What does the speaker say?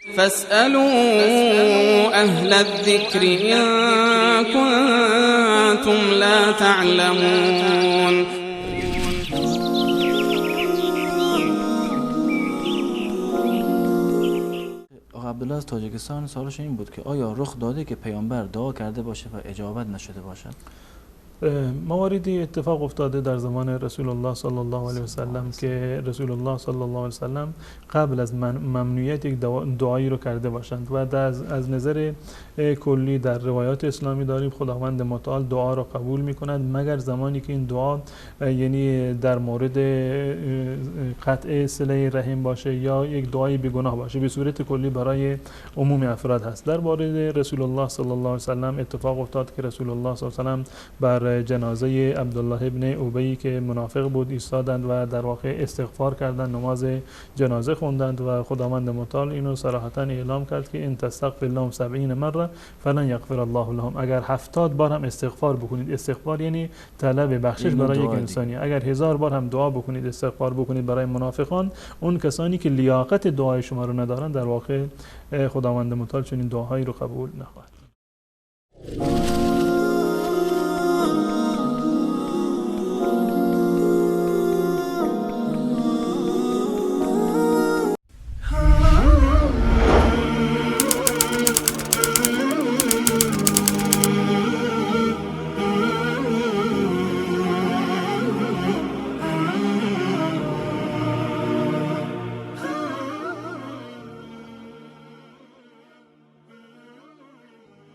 فاسألوا أهل الذكر إن كنتم لا تعلمون. عبدالله از تاجیکستان سوالش این بود که آیا رخ داده که پیامبر دعا کرده باشه و اجابت نشده باشد؟ مواردی اتفاق افتاده در زمان رسول الله صلی الله علیه و سلم که رسول الله صلی الله علیه و سلم قبل از ممنوعیت یک دعایی رو کرده باشند و از نظر کلی در روایات اسلامی داریم خداوند متعال دعا را قبول می‌کند مگر زمانی که این دعا یعنی در مورد قطع صله رحم باشه یا یک دعای بیگناه باشه. به صورت کلی برای عموم افراد هست. در مورد رسول الله صلی الله علیه و سلم اتفاق افتاد که رسول الله صلی الله علیه و سلم بر جنازه عبدالله ابن ابی که منافق بود ایستادند و در واقع استغفار کردند، نماز جنازه خوندند و خداوند متعال اینو صراحتا اعلام کرد که ان تستغفر لهم 70 مره فلن یغفر الله لهم. اگر 70 بار هم استغفار بکنید، استغفار یعنی طلب بخشش برای یک انسانی، اگر 1000 بار هم دعا بکنید، استغفار بکنید برای منافقان، اون کسانی که لیاقت دعای شما رو ندارن، در واقع خداوند متعال چنین دعاهایی رو قبول نخواهد.